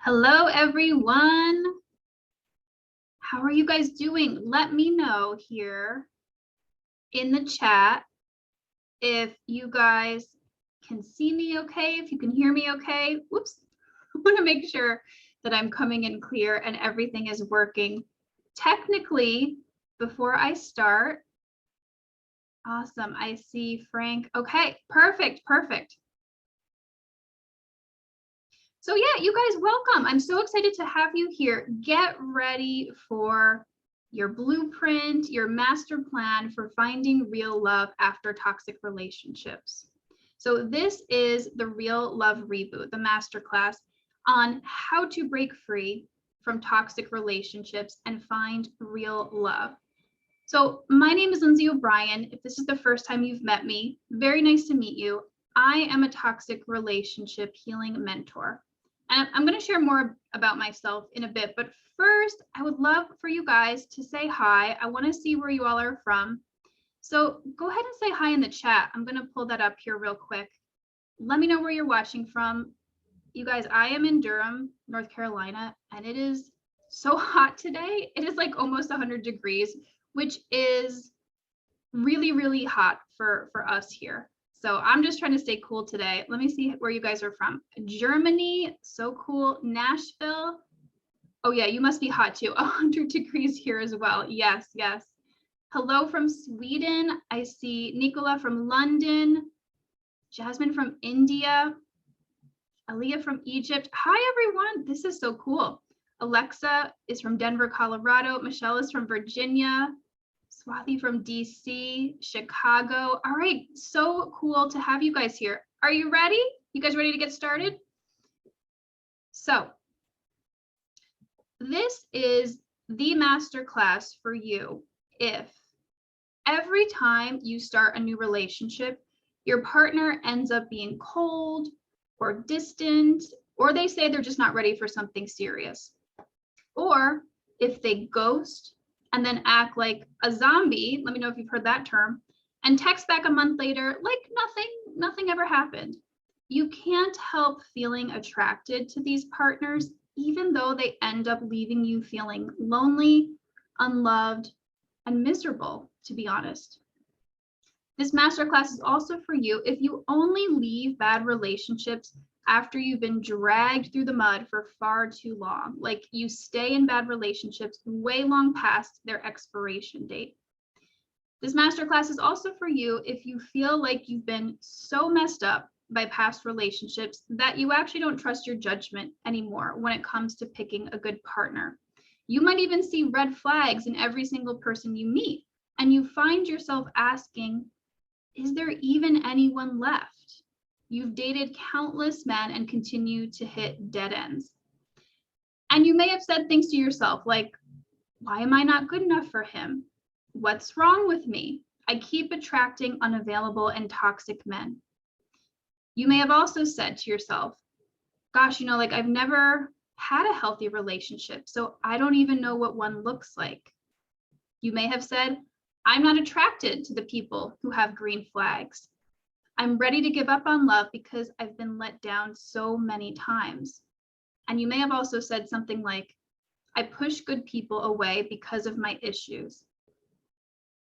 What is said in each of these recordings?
Hello, everyone. How are you guys doing? Let me know here in the chat if you guys can see me okay, if you can hear me okay. Whoops. I want to make sure that I'm coming in clear and everything is working technically before I start. Awesome. I see Frank. Okay, perfect. So yeah, you guys, welcome. I'm so excited to have you here. Get ready for your blueprint, your master plan for finding real love after toxic relationships. So this is the Real Love Reboot, the masterclass on how to break free from toxic relationships and find real love. So my name is Lindsay O'Brien. If this is the first time you've met me, very nice to meet you. I am a toxic relationship healing mentor. And I'm going to share more about myself in a bit, but first, I would love for you guys to say hi. I want to see where you all are from. So go ahead and say hi in the chat. I'm going to pull that up here real quick. Let me know where you're watching from. You guys, I am in Durham, North Carolina, and it is so hot today. It is like almost 100 degrees, which is really, really hot for us here. So I'm just trying to stay cool today. Let me see where you guys are from. Germany, so cool. Nashville. Oh yeah, you must be hot too. 100 degrees here as well. Yes. Hello from Sweden. I see Nicola from London. Jasmine from India. Aaliyah from Egypt. Hi everyone, this is so cool. Alexa is from Denver, Colorado. Michelle is from Virginia. Swati from DC, Chicago. All right, so cool to have you guys here. Are you ready? You guys ready to get started? So this is the masterclass for you if every time you start a new relationship, your partner ends up being cold or distant, or they say they're just not ready for something serious. Or if they ghost and then act like a zombie, let me know if you've heard that term, and text back a month later like nothing ever happened. You can't help feeling attracted to these partners, even though they end up leaving you feeling lonely, unloved, and miserable, to be honest. This masterclass is also for you if you only leave bad relationships after you've been dragged through the mud for far too long, like you stay in bad relationships way long past their expiration date. This masterclass is also for you if you feel like you've been so messed up by past relationships that you actually don't trust your judgment anymore when it comes to picking a good partner. You might even see red flags in every single person you meet, and you find yourself asking, is there even anyone left? You've dated countless men and continue to hit dead ends. And you may have said things to yourself like, why am I not good enough for him? What's wrong with me? I keep attracting unavailable and toxic men. You may have also said to yourself, gosh, like I've never had a healthy relationship, so I don't even know what one looks like. You may have said, I'm not attracted to the people who have green flags. I'm ready to give up on love because I've been let down so many times. And you may have also said something like, I push good people away because of my issues.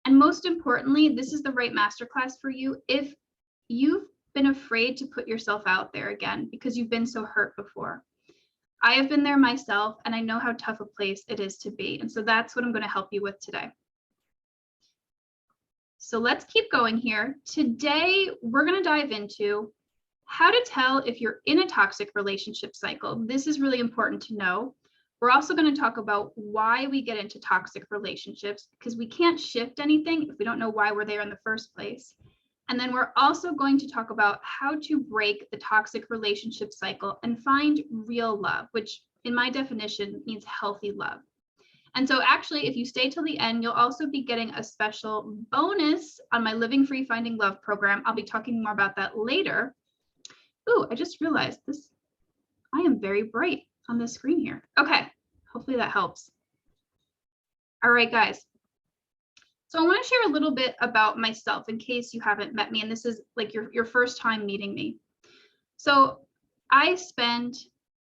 And most importantly, this is the right masterclass for you if you've been afraid to put yourself out there again because you've been so hurt before. I have been there myself, and I know how tough a place it is to be. And so that's what I'm going to help you with today. So let's keep going here. Today, we're going to dive into how to tell if you're in a toxic relationship cycle. This is really important to know. We're also going to talk about why we get into toxic relationships, because we can't shift anything if we don't know why we're there in the first place. And then we're also going to talk about how to break the toxic relationship cycle and find real love, which in my definition means healthy love. And so actually, if you stay till the end, you'll also be getting a special bonus on my Living Free Finding Love program. I'll be talking more about that later. Ooh, I just realized this. I am very bright on the screen here. Okay, hopefully that helps. All right, guys. So I want to share a little bit about myself in case you haven't met me, and this is like your first time meeting me. So I spent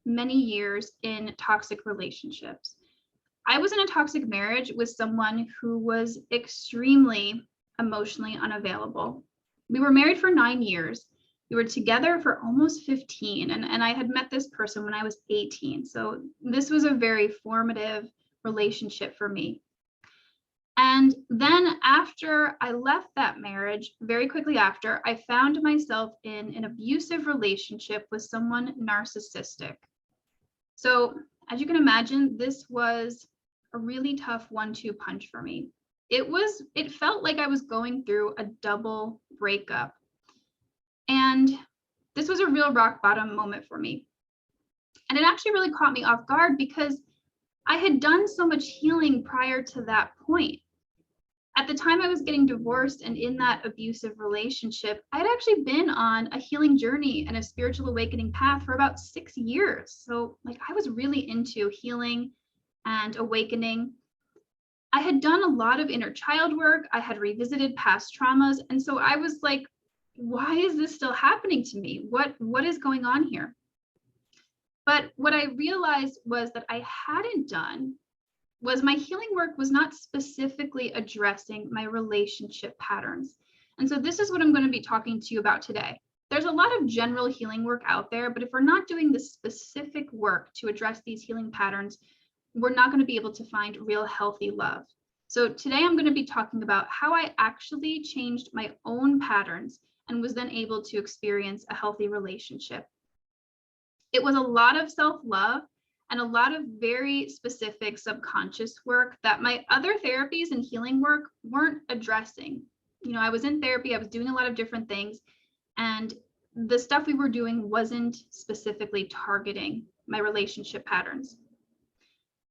many years in toxic relationships. I was in a toxic marriage with someone who was extremely emotionally unavailable. We were married for 9 years. We were together for almost 15, and I had met this person when I was 18. So this was a very formative relationship for me. And then after I left that marriage, very quickly after, I found myself in an abusive relationship with someone narcissistic. So as you can imagine, this was a really tough 1-2 punch for me. It felt like I was going through a double breakup. And this was a real rock bottom moment for me. And it actually really caught me off guard because I had done so much healing prior to that point. At the time I was getting divorced and in that abusive relationship, I had actually been on a healing journey and a spiritual awakening path for about 6 years. So like I was really into healing and awakening. I had done a lot of inner child work. I had revisited past traumas. And so I was like, why is this still happening to me? What is going on here? But what I realized was that I hadn't done was my healing work was not specifically addressing my relationship patterns. And so this is what I'm going to be talking to you about today. There's a lot of general healing work out there, but if we're not doing the specific work to address these healing patterns, we're not going to be able to find real healthy love. So today I'm going to be talking about how I actually changed my own patterns and was then able to experience a healthy relationship. It was a lot of self-love and a lot of very specific subconscious work that my other therapies and healing work weren't addressing. You know, I was in therapy, I was doing a lot of different things, and the stuff we were doing wasn't specifically targeting my relationship patterns.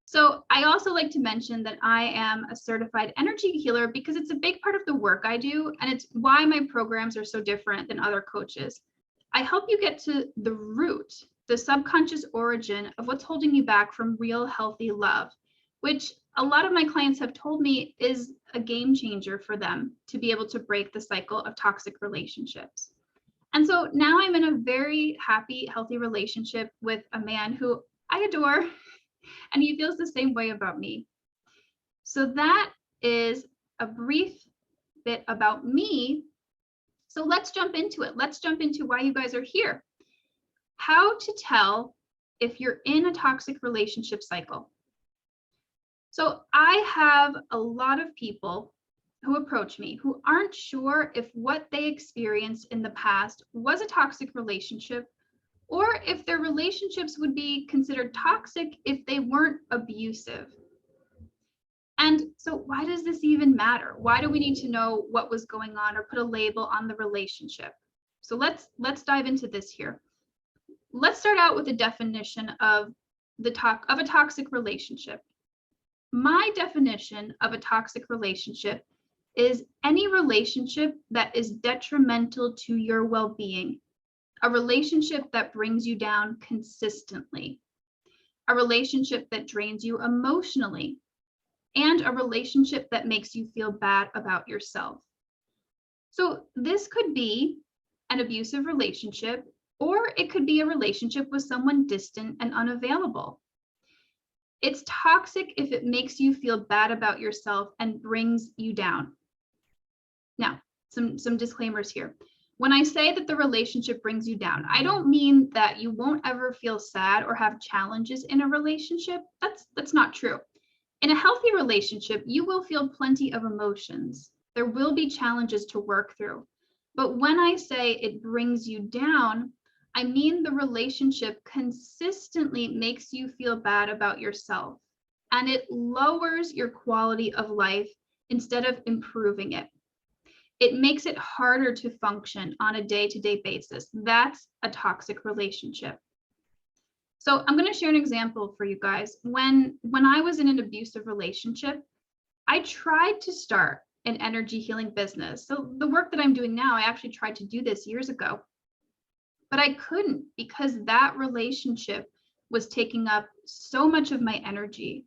So I also like to mention that I am a certified energy healer because it's a big part of the work I do, and it's why my programs are so different than other coaches. I help you get to the root, the subconscious origin of what's holding you back from real healthy love, which a lot of my clients have told me is a game changer for them to be able to break the cycle of toxic relationships. And so now I'm in a very happy, healthy relationship with a man who I adore, and he feels the same way about me. So that is a brief bit about me. So let's jump into it. Let's jump into why you guys are here. How to tell if you're in a toxic relationship cycle. So I have a lot of people who approach me who aren't sure if what they experienced in the past was a toxic relationship, or if their relationships would be considered toxic if they weren't abusive. And so why does this even matter? Why do we need to know what was going on or put a label on the relationship? So let's dive into this here. Let's start out with a definition of a toxic relationship. My definition of a toxic relationship is any relationship that is detrimental to your well-being, a relationship that brings you down consistently, a relationship that drains you emotionally, and a relationship that makes you feel bad about yourself. So this could be an abusive relationship, or it could be a relationship with someone distant and unavailable. It's toxic if it makes you feel bad about yourself and brings you down. Now, some disclaimers here. When I say that the relationship brings you down, I don't mean that you won't ever feel sad or have challenges in a relationship. That's not true. In a healthy relationship, you will feel plenty of emotions. There will be challenges to work through. But when I say it brings you down, I mean the relationship consistently makes you feel bad about yourself, and it lowers your quality of life instead of improving it. It makes it harder to function on a day-to-day basis. That's a toxic relationship. So I'm going to share an example for you guys. When I was in an abusive relationship, I tried to start an energy healing business. So the work that I'm doing now, I actually tried to do this years ago, but I couldn't because that relationship was taking up so much of my energy.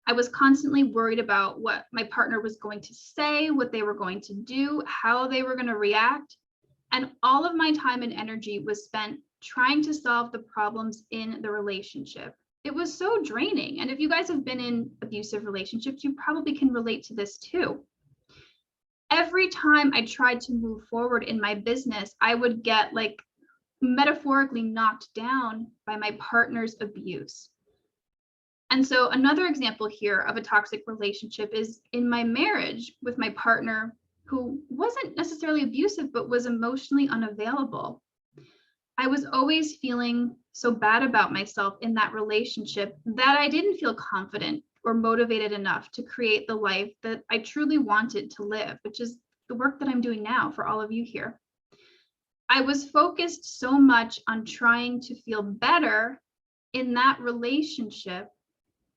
I was constantly worried about what my partner was going to say, what they were going to do, how they were going to react. And all of my time and energy was spent trying to solve the problems in the relationship. It was so draining. And if you guys have been in abusive relationships, you probably can relate to this too. Every time I tried to move forward in my business, I would get like metaphorically knocked down by my partner's abuse. And so another example here of a toxic relationship is in my marriage with my partner, who wasn't necessarily abusive, but was emotionally unavailable. I was always feeling so bad about myself in that relationship that I didn't feel confident or motivated enough to create the life that I truly wanted to live, which is the work that I'm doing now for all of you here. I was focused so much on trying to feel better in that relationship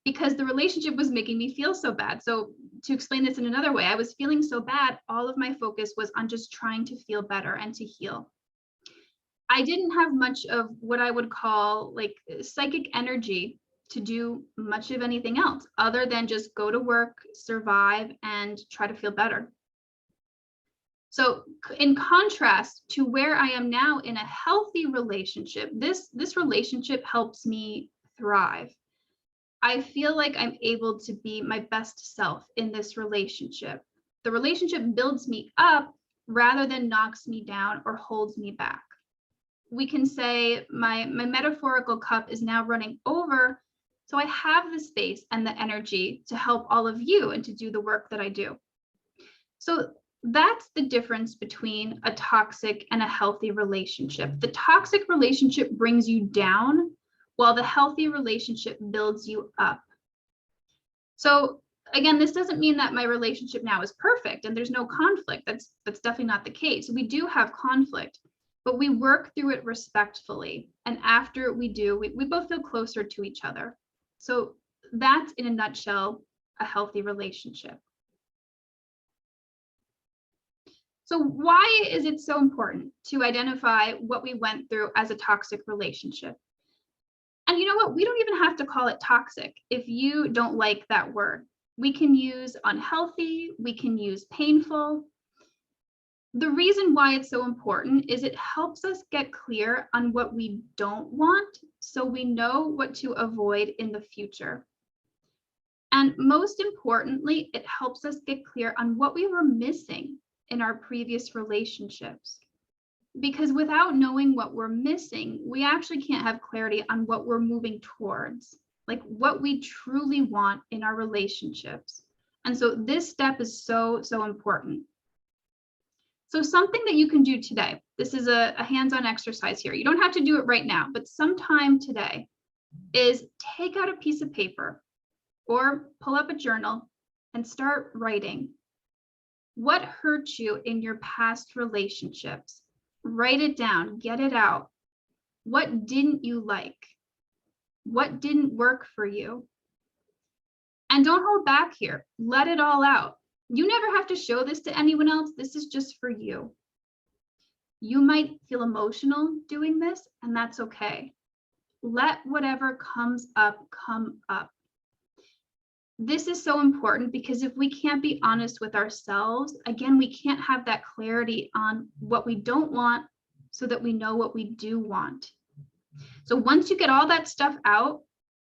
because the relationship was making me feel so bad. So to explain this in another way, I was feeling so bad, all of my focus was on just trying to feel better and to heal. I didn't have much of what I would call like psychic energy to do much of anything else other than just go to work, survive, and try to feel better. So in contrast to where I am now in a healthy relationship, this relationship helps me thrive. I feel like I'm able to be my best self in this relationship. The relationship builds me up rather than knocks me down or holds me back. We can say my metaphorical cup is now running over, so I have the space and the energy to help all of you and to do the work that I do. So that's the difference between a toxic and a healthy relationship. The toxic relationship brings you down, while the healthy relationship builds you up. So again, this doesn't mean that my relationship now is perfect and there's no conflict. That's definitely not the case. We do have conflict, but we work through it respectfully. And after we do, we both feel closer to each other. So that's, in a nutshell, a healthy relationship. So why is it so important to identify what we went through as a toxic relationship? And you know what? We don't even have to call it toxic if you don't like that word. We can use unhealthy, we can use painful. The reason why it's so important is it helps us get clear on what we don't want, so we know what to avoid in the future. And most importantly, it helps us get clear on what we were missing in our previous relationships. Because without knowing what we're missing, we actually can't have clarity on what we're moving towards, like what we truly want in our relationships. And so this step is so important. So something that you can do today, this is a hands-on exercise here. You don't have to do it right now, but sometime today, is take out a piece of paper or pull up a journal and start writing. What hurt you in your past relationships? Write it down, get it out. What didn't you like? What didn't work for you? And don't hold back here. Let it all out. You never have to show this to anyone else. This is just for you. You might feel emotional doing this, and that's okay. Let whatever comes up, come up. This is so important because if we can't be honest with ourselves, again, we can't have that clarity on what we don't want so that we know what we do want. So once you get all that stuff out,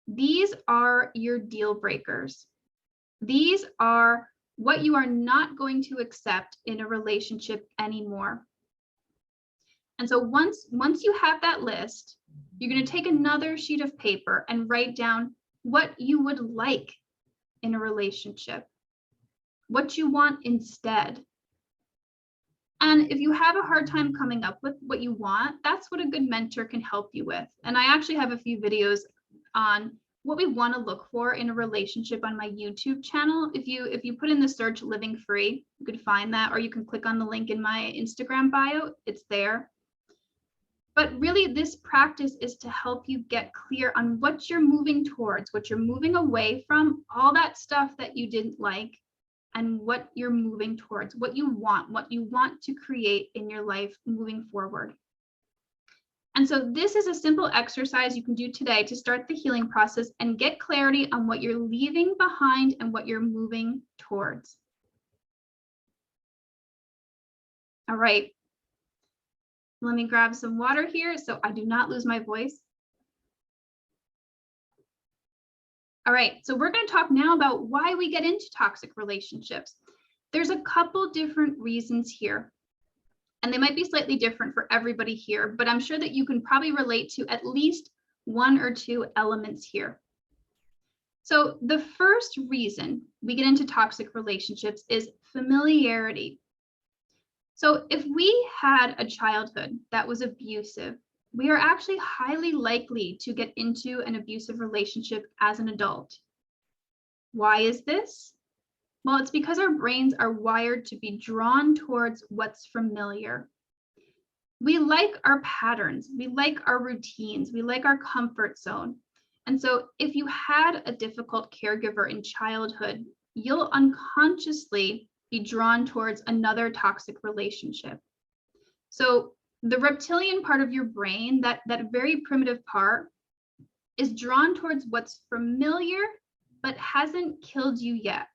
these are your deal breakers. These are what you are not going to accept in a relationship anymore. And so once you have that list, you're going to take another sheet of paper and write down what you would like in a relationship, what you want instead. And if you have a hard time coming up with what you want, that's what a good mentor can help you with. And I actually have a few videos on what we want to look for in a relationship on my YouTube channel. If you put in the search Living Free, you could find that, or you can click on the link in my Instagram bio, it's there. But really, this practice is to help you get clear on what you're moving towards, what you're moving away from, all that stuff that you didn't like, and what you're moving towards, what you want to create in your life moving forward. And so this is a simple exercise you can do today to start the healing process and get clarity on what you're leaving behind and what you're moving towards. All right. Let me grab some water here so I do not lose my voice. All right, so we're going to talk now about why we get into toxic relationships. There's a couple different reasons here, and they might be slightly different for everybody here, but I'm sure that you can probably relate to at least one or two elements here. So the first reason we get into toxic relationships is familiarity. So if we had a childhood that was abusive, we are actually highly likely to get into an abusive relationship as an adult. Why is this? Well, it's because our brains are wired to be drawn towards what's familiar. We like our patterns, we like our routines, we like our comfort zone. And so if you had a difficult caregiver in childhood, you'll unconsciously be drawn towards another toxic relationship. So the reptilian part of your brain, that very primitive part, is drawn towards what's familiar but hasn't killed you yet.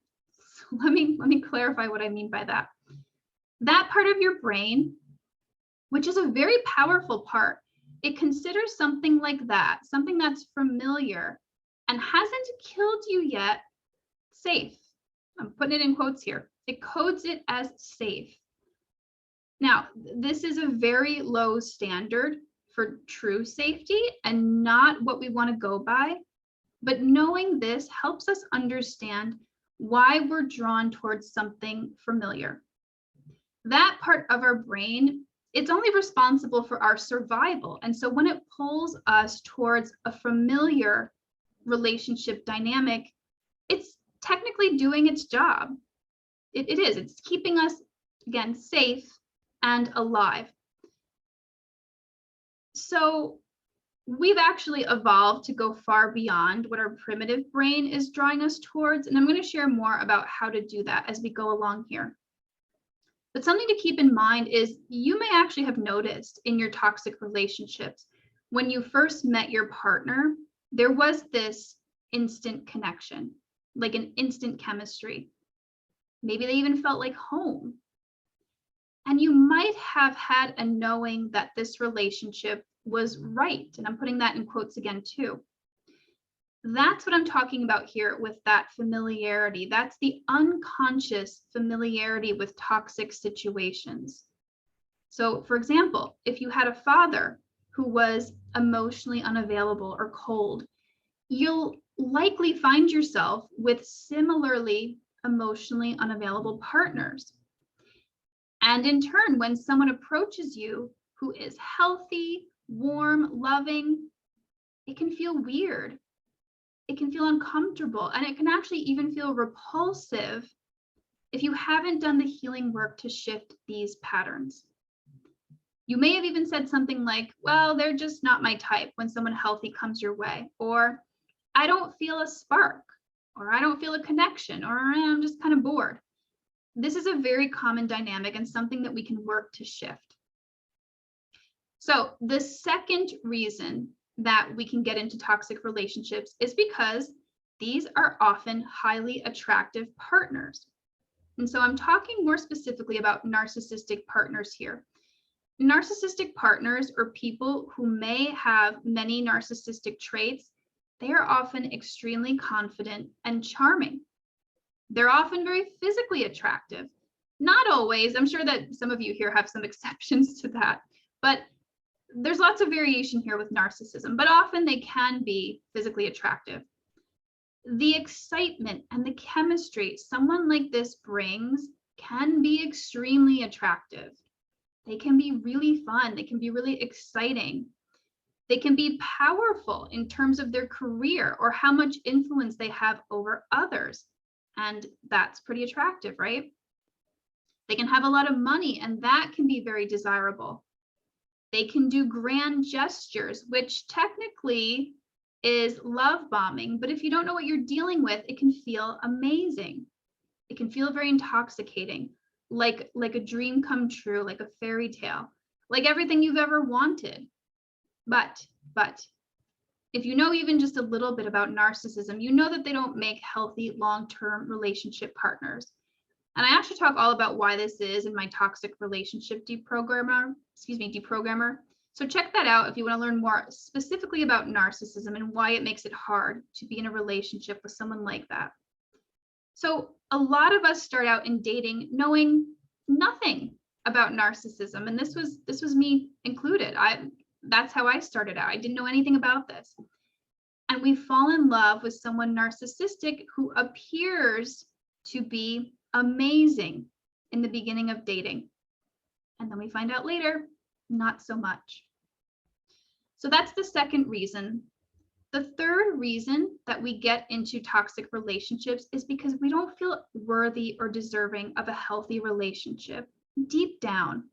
So let me clarify what I mean by that. That part of your brain, which is a very powerful part, it considers something like that, something that's familiar and hasn't killed you yet, safe. I'm putting it in quotes here. It codes it as safe. Now, this is a very low standard for true safety and not what we want to go by, but knowing this helps us understand why we're drawn towards something familiar. That part of our brain, it's only responsible for our survival. And so when it pulls us towards a familiar relationship dynamic, it's technically doing its job. It is. It's keeping us, again, safe and alive. So we've actually evolved to go far beyond what our primitive brain is drawing us towards. And I'm going to share more about how to do that as we go along here. But something to keep in mind is you may actually have noticed in your toxic relationships, when you first met your partner, there was this instant connection, like an instant chemistry. Maybe they even felt like home. And you might have had a knowing that this relationship was right. And I'm putting that in quotes again, too. That's what I'm talking about here with that familiarity. That's the unconscious familiarity with toxic situations. So, for example, if you had a father who was emotionally unavailable or cold, you'll likely find yourself with similarly emotionally unavailable partners. And in turn, when someone approaches you who is healthy, warm, loving, it can feel weird. It can feel uncomfortable, and it can actually even feel repulsive if you haven't done the healing work to shift these patterns. You may have even said something like, well, they're just not my type when someone healthy comes your way, or I don't feel a spark, or I don't feel a connection, or I'm just kind of bored. This is a very common dynamic and something that we can work to shift. So the second reason that we can get into toxic relationships is because these are often highly attractive partners. And so I'm talking more specifically about narcissistic partners here. Narcissistic partners, or people who may have many narcissistic traits, they are often extremely confident and charming. They're often very physically attractive. Not always. I'm sure that some of you here have some exceptions to that, but there's lots of variation here with narcissism, but often they can be physically attractive. The excitement and the chemistry someone like this brings can be extremely attractive. They can be really fun. They can be really exciting. They can be powerful in terms of their career or how much influence they have over others. And that's pretty attractive, right? They can have a lot of money, and that can be very desirable. They can do grand gestures, which technically is love bombing, but if you don't know what you're dealing with, it can feel amazing. It can feel very intoxicating, like a dream come true, like a fairy tale, like everything you've ever wanted. But if you know even just a little bit about narcissism, you know that they don't make healthy long-term relationship partners. And I actually talk all about why this is in my Toxic Relationship Deprogrammer. So check that out if you want to learn more specifically about narcissism and why it makes it hard to be in a relationship with someone like that. So a lot of us start out in dating knowing nothing about narcissism, and this was me included. That's how I started out. I didn't know anything about this. And we fall in love with someone narcissistic who appears to be amazing in the beginning of dating. And then we find out later, not so much. So that's the second reason. The third reason that we get into toxic relationships is because we don't feel worthy or deserving of a healthy relationship deep down.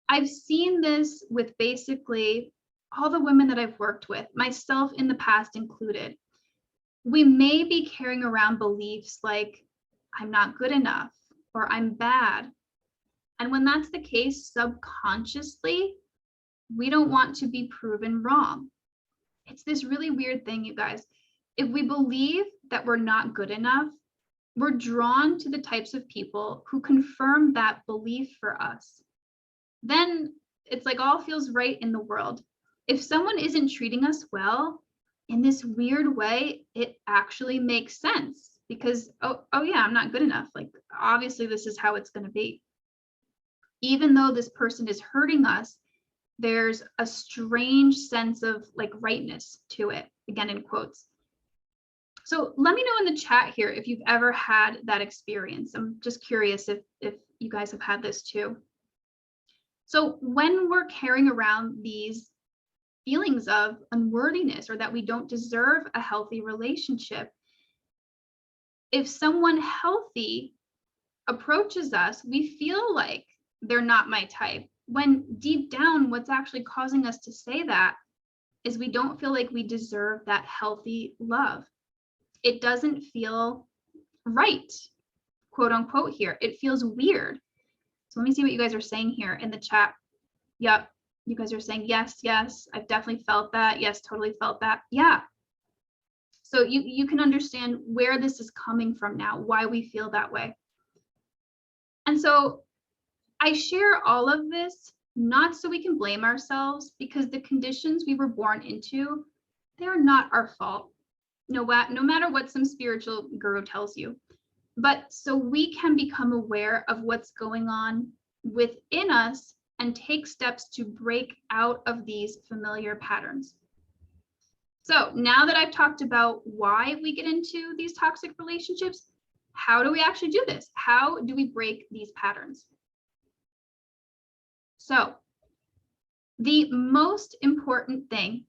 I've seen this with basically all the women that I've worked with, myself in the past included. We may be carrying around beliefs like, I'm not good enough, or I'm bad. And when that's the case, subconsciously, we don't want to be proven wrong. It's this really weird thing, you guys. If we believe that we're not good enough, we're drawn to the types of people who confirm that belief for us. Then it's like all feels right in the world. If someone isn't treating us well, in this weird way, it actually makes sense because, oh yeah, I'm not good enough. Like, obviously this is how it's going to be. Even though this person is hurting us, there's a strange sense of like rightness to it, again, in quotes. So let me know in the chat here if you've ever had that experience. I'm just curious if you guys have had this too. So when we're carrying around these feelings of unworthiness or that we don't deserve a healthy relationship, if someone healthy approaches us, we feel like they're not my type, when deep down what's actually causing us to say that is we don't feel like we deserve that healthy love. It doesn't feel right, quote unquote here. It feels weird. So let me see what you guys are saying here in the chat. Yep, you guys are saying yes, I've definitely felt that. Yes, totally felt that. Yeah. So you can understand where this is coming from now, why we feel that way. And so I share all of this not so we can blame ourselves, because the conditions we were born into, they're not our fault, no matter what some spiritual guru tells you. But so we can become aware of what's going on within us and take steps to break out of these familiar patterns. So now that I've talked about why we get into these toxic relationships, how do we actually do this? How do we break these patterns? So the most important thing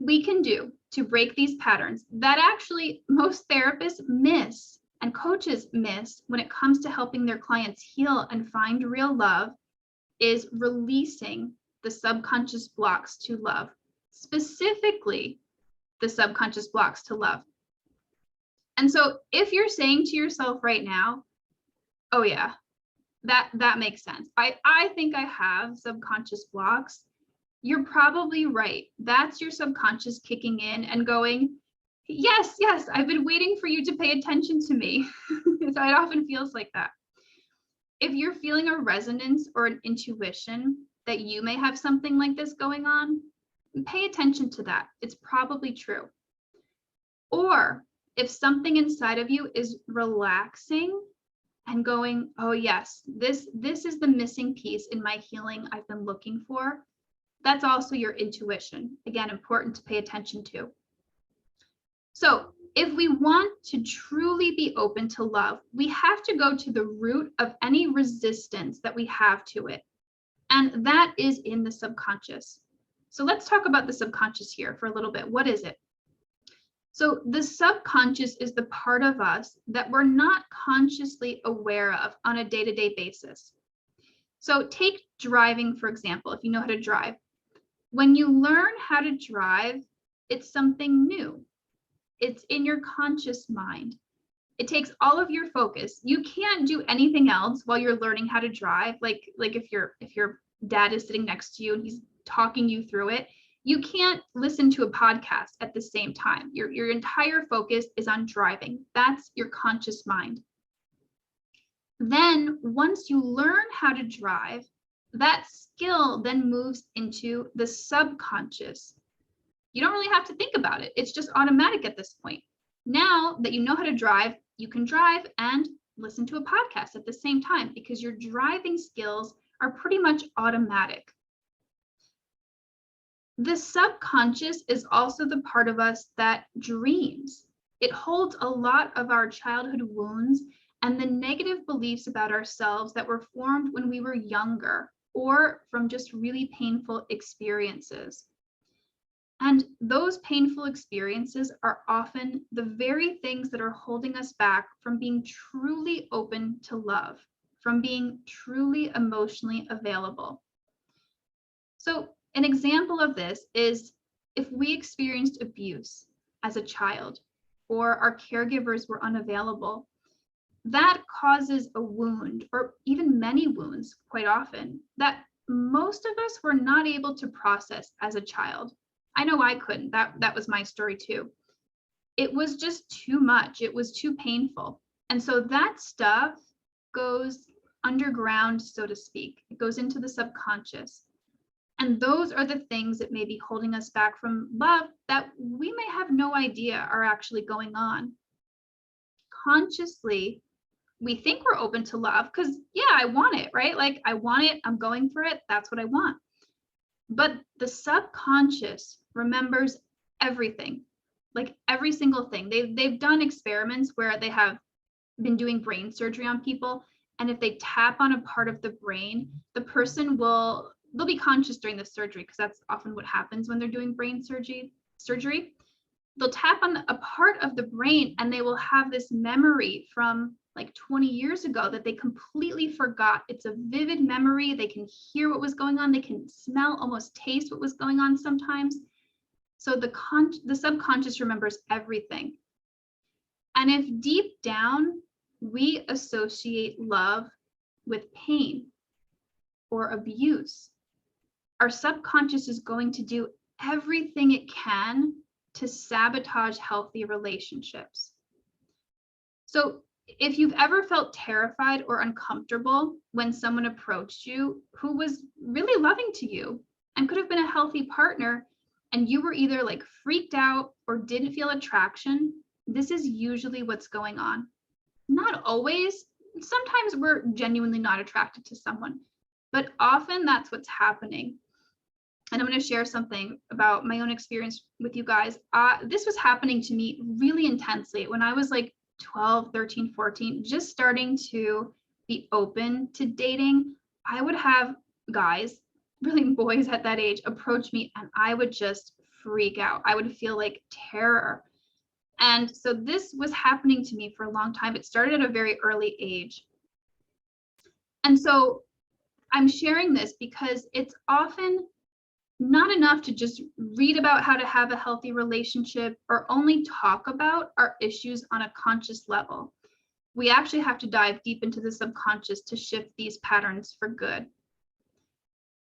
we can do to break these patterns that actually most therapists miss and coaches miss when it comes to helping their clients heal and find real love is releasing the subconscious blocks to love, specifically the subconscious blocks to love. And so if you're saying to yourself right now, oh yeah, that makes sense. I think I have subconscious blocks. You're probably right. That's your subconscious kicking in and going, yes, I've been waiting for you to pay attention to me. So it often feels like that. If you're feeling a resonance or an intuition that you may have something like this going on, pay attention to that. It's probably true. Or if something inside of you is relaxing and going, oh yes, this is the missing piece in my healing I've been looking for, that's also your intuition. Again, important to pay attention to. So if we want to truly be open to love, we have to go to the root of any resistance that we have to it. And that is in the subconscious. So let's talk about the subconscious here for a little bit. What is it? So the subconscious is the part of us that we're not consciously aware of on a day-to-day basis. So take driving, for example, if you know how to drive. When you learn how to drive, it's something new. It's in your conscious mind. It takes all of your focus. You can't do anything else while you're learning how to drive. Like if your dad is sitting next to you and he's talking you through it, you can't listen to a podcast at the same time. Your entire focus is on driving. That's your conscious mind. Then once you learn how to drive, that skill then moves into the subconscious. You don't really have to think about it. It's just automatic at this point. Now that you know how to drive, you can drive and listen to a podcast at the same time because your driving skills are pretty much automatic. The subconscious is also the part of us that dreams. It holds a lot of our childhood wounds and the negative beliefs about ourselves that were formed when we were younger or from just really painful experiences. And those painful experiences are often the very things that are holding us back from being truly open to love, from being truly emotionally available. So an example of this is if we experienced abuse as a child or our caregivers were unavailable, that causes a wound or even many wounds quite often that most of us were not able to process as a child. I know I couldn't. That was my story too. It was just too much. It was too painful. And so that stuff goes underground, so to speak. It goes into the subconscious. And those are the things that may be holding us back from love that we may have no idea are actually going on. Consciously, we think we're open to love because, yeah, I want it, right? Like, I want it. I'm going for it. That's what I want. But the subconscious remembers everything, like every single thing. They've done experiments where they have been doing brain surgery on people, and if they tap on a part of the brain, the person they'll be conscious during the surgery because that's often what happens when they're doing brain surgery. They'll tap on a part of the brain and they will have this memory from like 20 years ago that they completely forgot. It's a vivid memory. They can hear what was going on. They can smell, almost taste what was going on sometimes. So the subconscious remembers everything. And if deep down we associate love with pain or abuse, our subconscious is going to do everything it can to sabotage healthy relationships. So if you've ever felt terrified or uncomfortable when someone approached you who was really loving to you and could have been a healthy partner, and you were either like freaked out or didn't feel attraction, this is usually what's going on. Not always. Sometimes we're genuinely not attracted to someone, but often that's what's happening. And I'm going to share something about my own experience with you guys. This was happening to me really intensely when I was like 12, 13, 14, just starting to be open to dating. I would have guys, really boys at that age, approach me and I would just freak out. I would feel like terror. And so this was happening to me for a long time. It started at a very early age. And so I'm sharing this because it's often not enough to just read about how to have a healthy relationship or only talk about our issues on a conscious level. We actually have to dive deep into the subconscious to shift these patterns for good.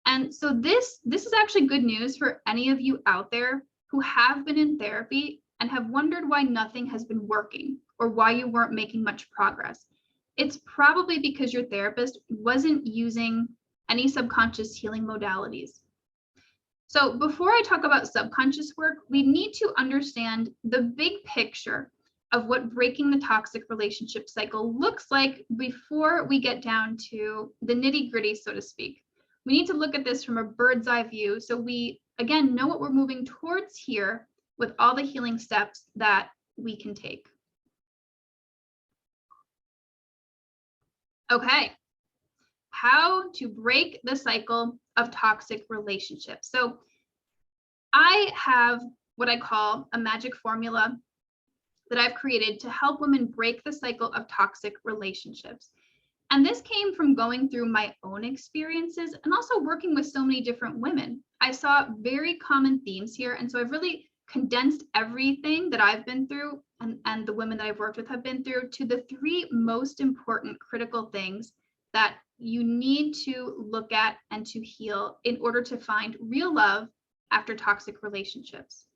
And so this is actually good news for any of you out there who have been in therapy and have wondered why nothing has been working or why you weren't making much progress. It's probably because your therapist wasn't using any subconscious healing modalities. So before I talk about subconscious work, we need to understand the big picture of what breaking the toxic relationship cycle looks like before we get down to the nitty-gritty, so to speak. We need to look at this from a bird's eye view so we, again, know what we're moving towards here with all the healing steps that we can take. Okay, how to break the cycle of toxic relationships. So I have what I call a magic formula that I've created to help women break the cycle of toxic relationships. And this came from going through my own experiences and also working with so many different women. I saw very common themes here. And so I've really condensed everything that I've been through and the women that I've worked with have been through to the three most important critical things that you need to look at and to heal in order to find real love after toxic relationships.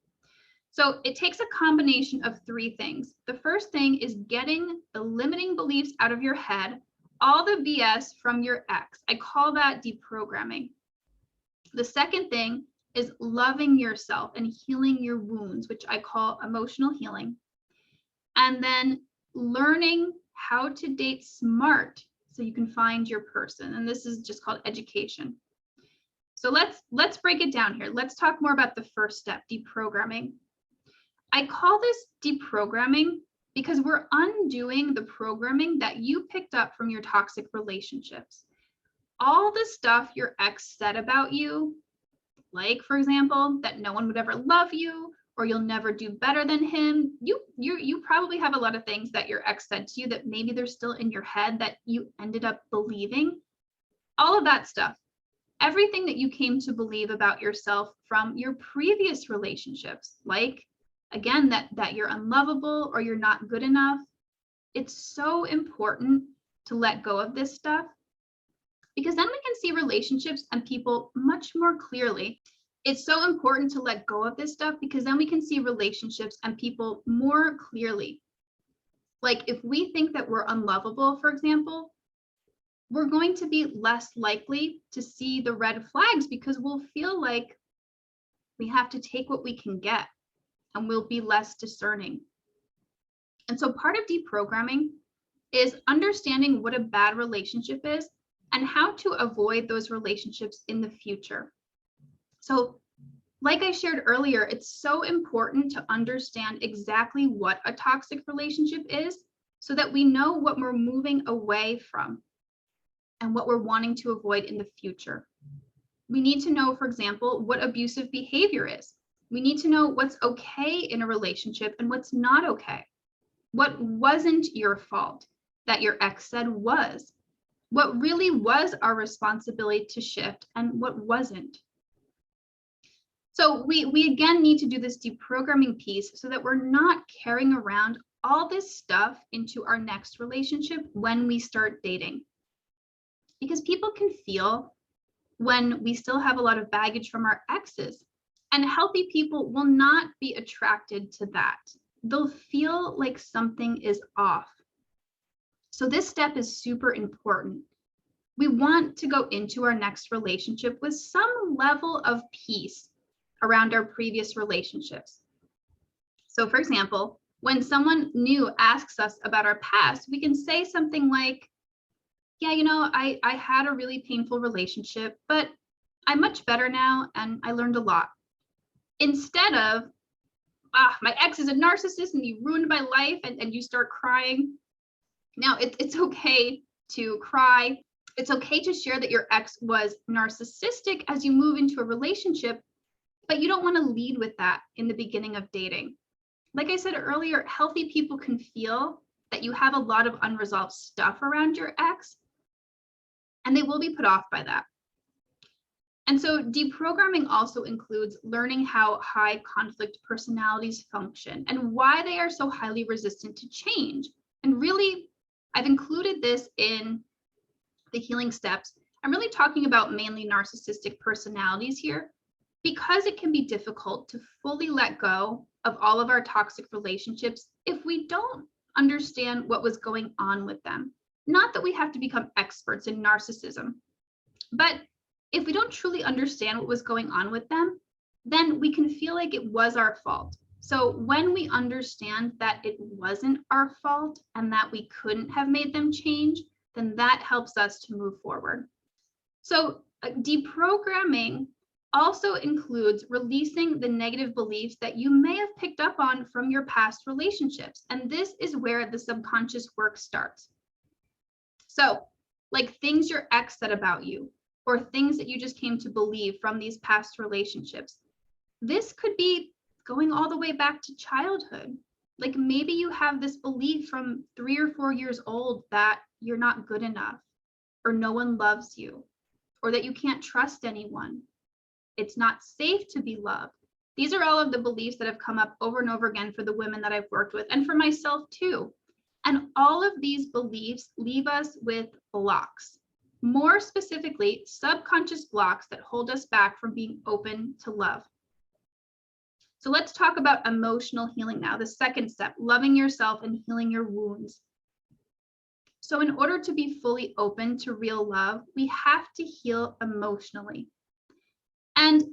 So it takes a combination of three things. The first thing is getting the limiting beliefs out of your head all the BS from your ex. I call that deprogramming. The second thing is loving yourself and healing your wounds, which I call emotional healing. And then learning how to date smart so you can find your person. And this is just called education. So let's break it down here. Let's talk more about the first step, deprogramming. I call this deprogramming because we're undoing the programming that you picked up from your toxic relationships. All the stuff your ex said about you, like, for example, that no one would ever love you, or you'll never do better than him. You probably have a lot of things that your ex said to you that maybe they're still in your head that you ended up believing. All of that stuff, everything that you came to believe about yourself from your previous relationships, like, again, that you're unlovable or you're not good enough. It's so important to let go of this stuff, because then we can see relationships and people much more clearly. It's so important to let go of this stuff because then we can see relationships and people more clearly. Like, if we think that we're unlovable, for example, we're going to be less likely to see the red flags because we'll feel like we have to take what we can get, and we'll be less discerning. And so part of deprogramming is understanding what a bad relationship is and how to avoid those relationships in the future. So, like I shared earlier, it's so important to understand exactly what a toxic relationship is so that we know what we're moving away from and what we're wanting to avoid in the future. We need to know, for example, what abusive behavior is. We need to know what's okay in a relationship and what's not okay. What wasn't your fault that your ex said was? What really was our responsibility to shift and what wasn't? So we again need to do this deprogramming piece so that we're not carrying around all this stuff into our next relationship when we start dating. Because people can feel when we still have a lot of baggage from our exes, and healthy people will not be attracted to that. They'll feel like something is off. So this step is super important. We want to go into our next relationship with some level of peace around our previous relationships. So, for example, when someone new asks us about our past, we can say something like, yeah, I had a really painful relationship, but I'm much better now and I learned a lot. Instead of, my ex is a narcissist and he ruined my life, and you start crying. Now, it's okay to cry. It's okay to share that your ex was narcissistic as you move into a relationship, but you don't want to lead with that in the beginning of dating. Like I said earlier, healthy people can feel that you have a lot of unresolved stuff around your ex, and they will be put off by that. And so deprogramming also includes learning how high conflict personalities function and why they are so highly resistant to change. And really, I've included this in the healing steps. I'm really talking about mainly narcissistic personalities here, because it can be difficult to fully let go of all of our toxic relationships if we don't understand what was going on with them. Not that we have to become experts in narcissism, but if we don't truly understand what was going on with them, then we can feel like it was our fault. So when we understand that it wasn't our fault and that we couldn't have made them change, then that helps us to move forward. So deprogramming also includes releasing the negative beliefs that you may have picked up on from your past relationships. And this is where the subconscious work starts. So, like things your ex said about you, or things that you just came to believe from these past relationships. This could be going all the way back to childhood. Like maybe you have this belief from 3 or 4 years old that you're not good enough, or no one loves you, or that you can't trust anyone. It's not safe to be loved. These are all of the beliefs that have come up over and over again for the women that I've worked with, and for myself too. And all of these beliefs leave us with blocks. More specifically, subconscious blocks that hold us back from being open to love. So let's talk about emotional healing now, the second step, loving yourself and healing your wounds. So in order to be fully open to real love, we have to heal emotionally. And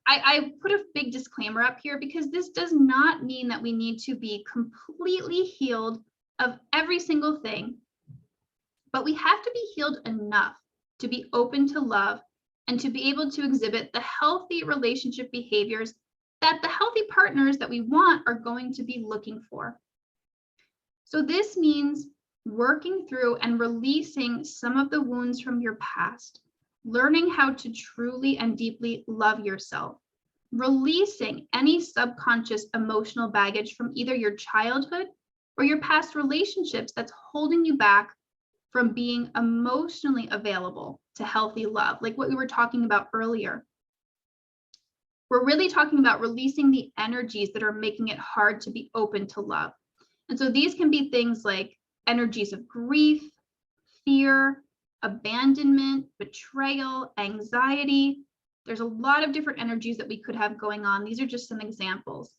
I put a big disclaimer up here because this does not mean that we need to be completely healed of every single thing, but we have to be healed enough to be open to love and to be able to exhibit the healthy relationship behaviors that the healthy partners that we want are going to be looking for. So this means working through and releasing some of the wounds from your past, learning how to truly and deeply love yourself, releasing any subconscious emotional baggage from either your childhood or your past relationships that's holding you back from being emotionally available to healthy love, like what we were talking about earlier. We're really talking about releasing the energies that are making it hard to be open to love. And so these can be things like energies of grief, fear, abandonment, betrayal, anxiety. There's a lot of different energies that we could have going on. These are just some examples.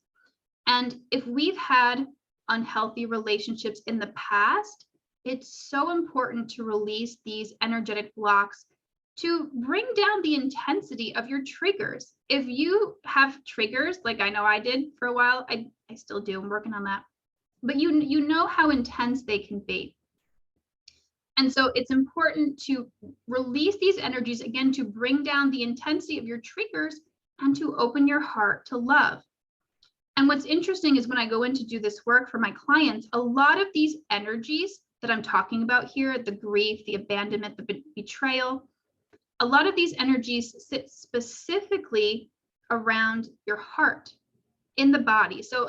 And if we've had unhealthy relationships in the past, it's so important to release these energetic blocks to bring down the intensity of your triggers. If you have triggers, like I know I did for a while, I still do, I'm working on that, but you know how intense they can be. And so it's important to release these energies, again, to bring down the intensity of your triggers and to open your heart to love. And what's interesting is when I go in to do this work for my clients, a lot of these energies that I'm talking about here, the grief, the abandonment, the betrayal, a lot of these energies sit specifically around your heart in the body. So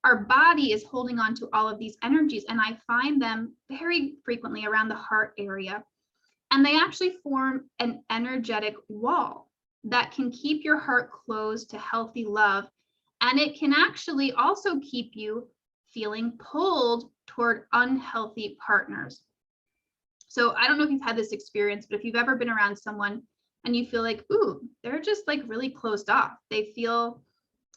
our body is holding on to all of these energies, and I find them very frequently around the heart area. And they actually form an energetic wall that can keep your heart closed to healthy love. And it can actually also keep you feeling pulled toward unhealthy partners. So I don't know if you've had this experience, but if you've ever been around someone and you feel like, ooh, they're just like really closed off, they feel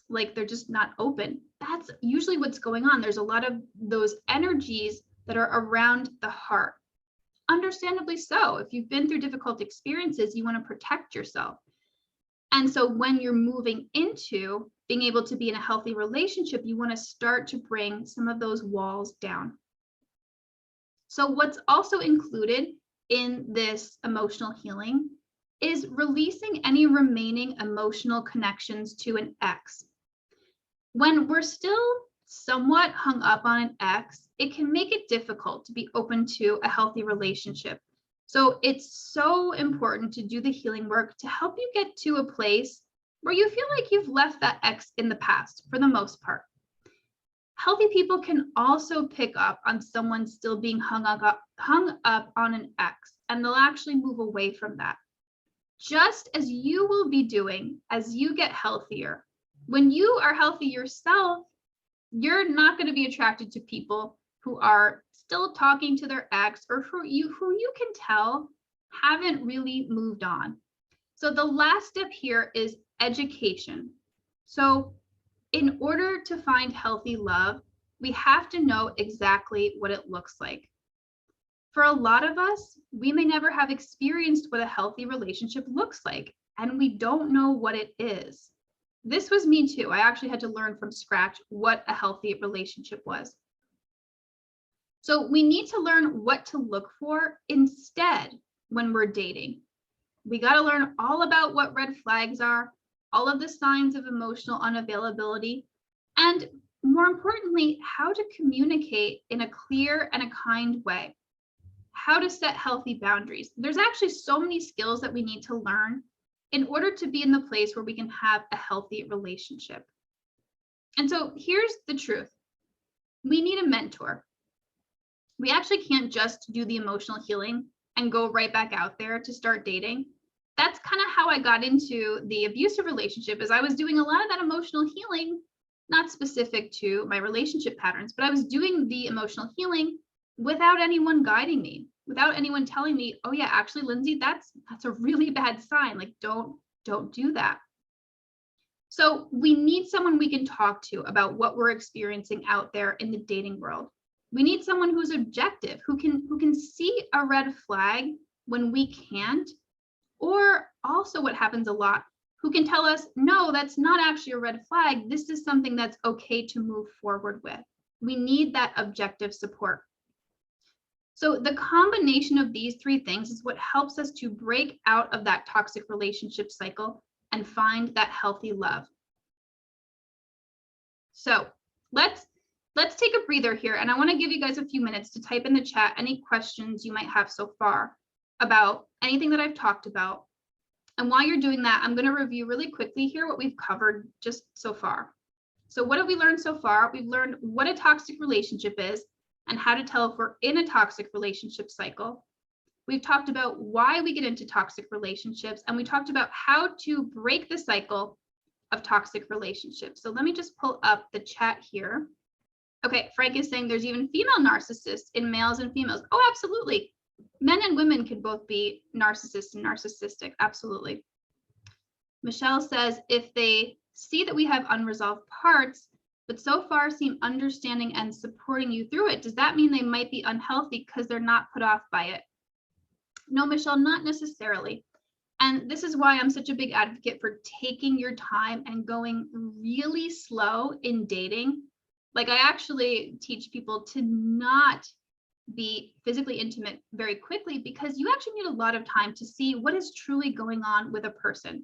like they're just not open, that's usually what's going on. There's a lot of those energies that are around the heart. Understandably so. If you've been through difficult experiences, you want to protect yourself. And so when you're moving into being able to be in a healthy relationship, you want to start to bring some of those walls down. So what's also included in this emotional healing is releasing any remaining emotional connections to an ex. When we're still somewhat hung up on an ex, it can make it difficult to be open to a healthy relationship. So it's so important to do the healing work to help you get to a place where you feel like you've left that ex in the past for the most part. Healthy people can also pick up on someone still being hung up on an ex, and they'll actually move away from that. Just as you will be doing as you get healthier. When you are healthy yourself, you're not going to be attracted to people who are still talking to their ex or who you can tell haven't really moved on. So the last step here is education. So in order to find healthy love, we have to know exactly what it looks like. For a lot of us, we may never have experienced what a healthy relationship looks like, and we don't know what it is. This was me too. I actually had to learn from scratch what a healthy relationship was. So we need to learn what to look for instead when we're dating. We got to learn all about what red flags are, all of the signs of emotional unavailability, and more importantly, how to communicate in a clear and a kind way, how to set healthy boundaries. There's actually so many skills that we need to learn in order to be in the place where we can have a healthy relationship. And so here's the truth. We need a mentor. We actually can't just do the emotional healing and go right back out there to start dating. That's kind of how I got into the abusive relationship, is I was doing a lot of that emotional healing, not specific to my relationship patterns, but I was doing the emotional healing without anyone guiding me, without anyone telling me, oh yeah, actually, Lindsay, that's a really bad sign. Like, don't do that. So we need someone we can talk to about what we're experiencing out there in the dating world. We need someone who's objective, who can see a red flag when we can't, or also what happens a lot, who can tell us, no, that's not actually a red flag. This is something that's okay to move forward with. We need that objective support. So the combination of these three things is what helps us to break out of that toxic relationship cycle and find that healthy love. So let's take a breather here, and I want to give you guys a few minutes to type in the chat any questions you might have so far about anything that I've talked about. And while you're doing that, I'm going to review really quickly here what we've covered just so far. So what have we learned so far? We've learned what a toxic relationship is and how to tell if we're in a toxic relationship cycle. We've talked about why we get into toxic relationships, and we talked about how to break the cycle of toxic relationships. So let me just pull up the chat here. Okay, Frank is saying there's even female narcissists in males and females. Oh, absolutely. Men and women could both be narcissists and narcissistic. Absolutely. Michelle says if they see that we have unresolved parts, but so far seem understanding and supporting you through it, does that mean they might be unhealthy because they're not put off by it? No, Michelle, not necessarily. And this is why I'm such a big advocate for taking your time and going really slow in dating. Like, I actually teach people to not be physically intimate very quickly, because you actually need a lot of time to see what is truly going on with a person.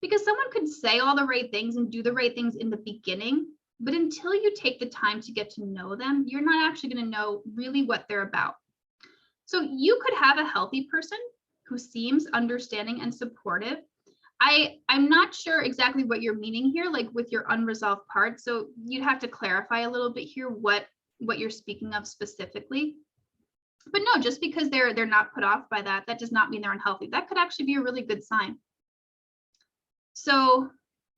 Because someone could say all the right things and do the right things in the beginning, but until you take the time to get to know them, you're not actually going to know really what they're about. So you could have a healthy person who seems understanding and supportive. I'm not sure exactly what you're meaning here, like with your unresolved parts. So you'd have to clarify a little bit here what you're speaking of specifically. But no, just because they're not put off by that, that does not mean they're unhealthy. That could actually be a really good sign. So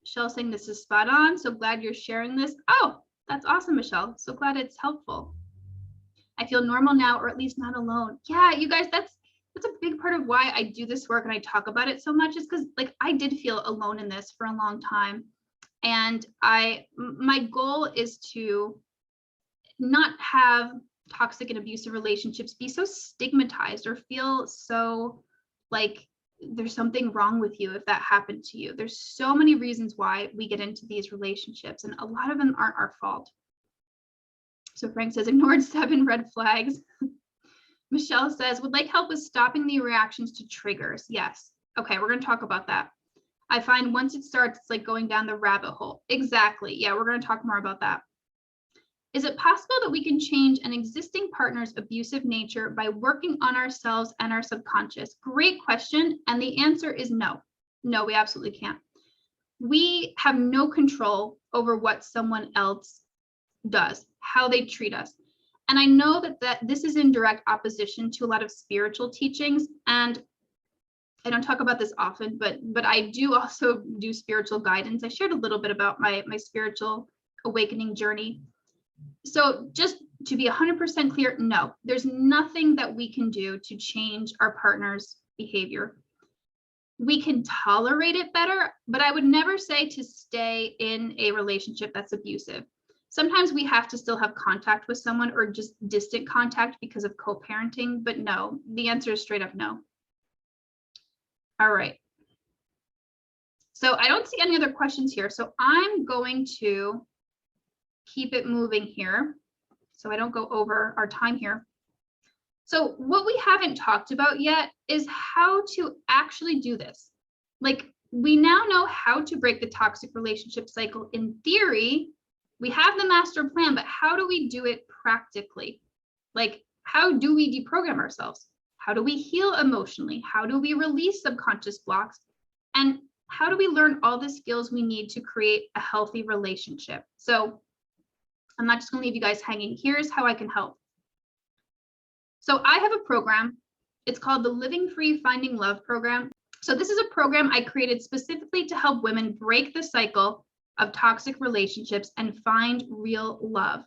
Michelle's saying this is spot on. So glad you're sharing this. Oh, that's awesome, Michelle. So glad it's helpful. I feel normal now, or at least not alone. Yeah, you guys, that's a big part of why I do this work and I talk about it so much, is because like I did feel alone in this for a long time. And my goal is to not have toxic and abusive relationships be so stigmatized or feel so like there's something wrong with you if that happened to you. There's so many reasons why we get into these relationships, and a lot of them aren't our fault. So Frank says, ignored 7 red flags. Michelle says, would like help with stopping the reactions to triggers. Yes. Okay, we're going to talk about that. I find once it starts, it's like going down the rabbit hole. Exactly. Yeah, we're going to talk more about that. Is it possible that we can change an existing partner's abusive nature by working on ourselves and our subconscious? Great question. And the answer is no. No, we absolutely can't. We have no control over what someone else does, how they treat us. And I know that this is in direct opposition to a lot of spiritual teachings. And I don't talk about this often, but I do also do spiritual guidance. I shared a little bit about my spiritual awakening journey. So just to be 100% clear, no, there's nothing that we can do to change our partner's behavior. We can tolerate it better, but I would never say to stay in a relationship that's abusive. Sometimes we have to still have contact with someone, or just distant contact because of co-parenting, but no, the answer is straight up no. All right. So I don't see any other questions here. So I'm going to keep it moving here so I don't go over our time here. So what we haven't talked about yet is how to actually do this. Like, we now know how to break the toxic relationship cycle in theory. We have the master plan, but how do we do it practically? Like, how do we deprogram ourselves? How do we heal emotionally? How do we release subconscious blocks? And how do we learn all the skills we need to create a healthy relationship? So I'm not just going to leave you guys hanging. Here's how I can help. So I have a program. It's called the Living Free Finding Love program. So this is a program I created specifically to help women break the cycle of toxic relationships and find real love.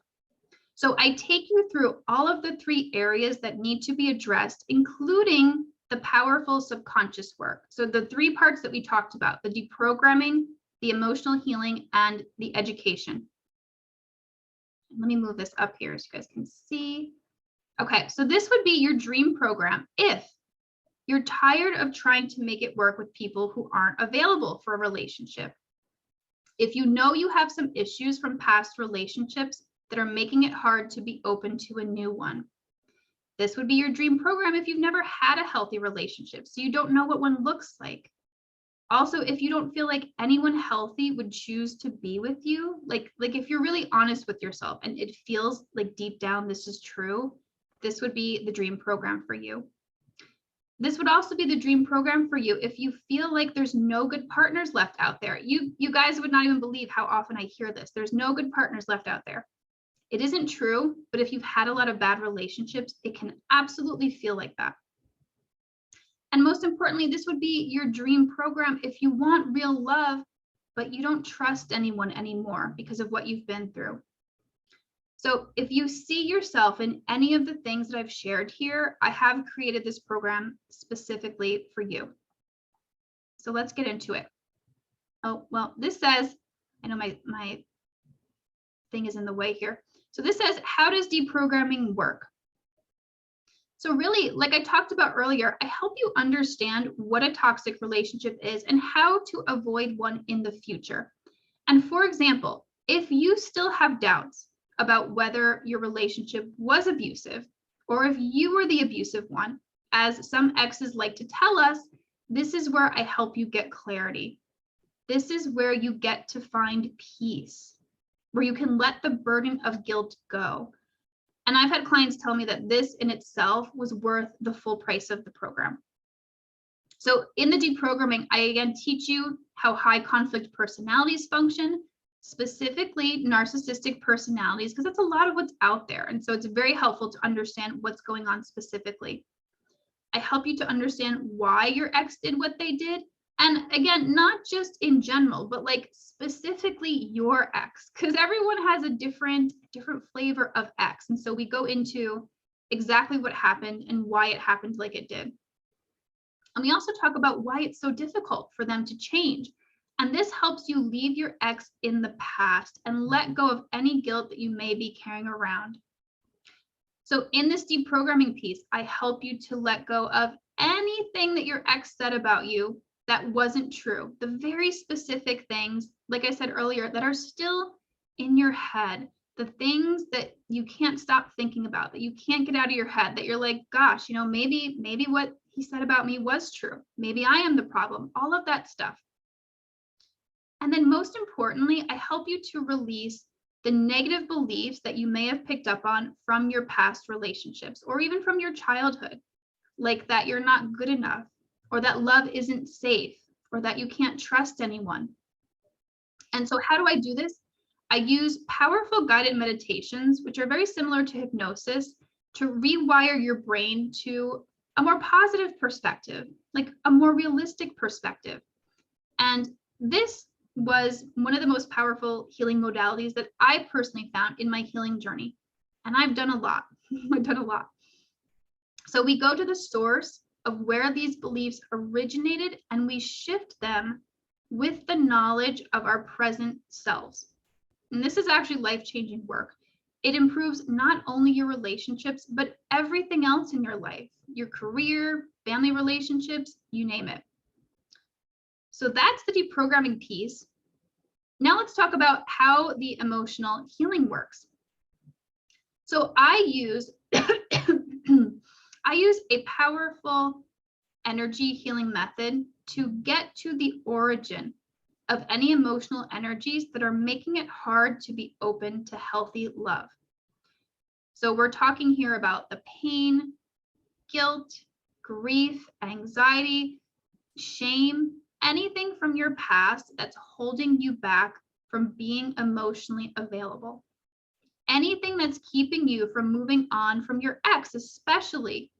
So I take you through all of the 3 areas that need to be addressed, including the powerful subconscious work. So the 3 parts that we talked about: the deprogramming, the emotional healing, and the education. Let me move this up here so you guys can see. Okay, so this would be your dream program if you're tired of trying to make it work with people who aren't available for a relationship. If you know you have some issues from past relationships that are making it hard to be open to a new one. This would be your dream program if you've never had a healthy relationship, so you don't know what one looks like. Also, if you don't feel like anyone healthy would choose to be with you, like if you're really honest with yourself and it feels like deep down this is true, this would be the dream program for you. This would also be the dream program for you if you feel like there's no good partners left out there. You guys would not even believe how often I hear this. There's no good partners left out there. It isn't true, but if you've had a lot of bad relationships, it can absolutely feel like that. And most importantly, this would be your dream program if you want real love, but you don't trust anyone anymore because of what you've been through. So if you see yourself in any of the things that I've shared here, I have created this program specifically for you. So let's get into it. Oh, well, this says, I know my thing is in the way here. So this says, how does deprogramming work? So really, like I talked about earlier, I help you understand what a toxic relationship is and how to avoid one in the future. And for example, if you still have doubts about whether your relationship was abusive or if you were the abusive one, as some exes like to tell us, this is where I help you get clarity. This is where you get to find peace, where you can let the burden of guilt go. And I've had clients tell me that this in itself was worth the full price of the program. So in the deprogramming, I again teach you how high conflict personalities function, specifically narcissistic personalities, because that's a lot of what's out there. And so it's very helpful to understand what's going on specifically. I help you to understand why your ex did what they did. And again, not just in general, but like specifically your ex, because everyone has a different flavor of ex. And so we go into exactly what happened and why it happened like it did. And we also talk about why it's so difficult for them to change. And this helps you leave your ex in the past and let go of any guilt that you may be carrying around. So in this deprogramming piece, I help you to let go of anything that your ex said about you that wasn't true. The very specific things, like I said earlier, that are still in your head, the things that you can't stop thinking about, that you can't get out of your head, that you're like, gosh, you know, maybe what he said about me was true. Maybe I am the problem, all of that stuff. And then most importantly, I help you to release the negative beliefs that you may have picked up on from your past relationships or even from your childhood, like that you're not good enough, or that love isn't safe, or that you can't trust anyone. And so how do I do this? I use powerful guided meditations, which are very similar to hypnosis, to rewire your brain to a more positive perspective, like a more realistic perspective. And this was one of the most powerful healing modalities that I personally found in my healing journey. And I've done a lot. I've done a lot. So we go to the source of where these beliefs originated and we shift them with the knowledge of our present selves. And this is actually life-changing work. It improves not only your relationships, but everything else in your life, your career, family relationships, you name it. So that's the deprogramming piece. Now let's talk about how the emotional healing works. So I use a powerful energy healing method to get to the origin of any emotional energies that are making it hard to be open to healthy love. So we're talking here about the pain, guilt, grief, anxiety, shame, anything from your past that's holding you back from being emotionally available. Anything that's keeping you from moving on from your ex, especially.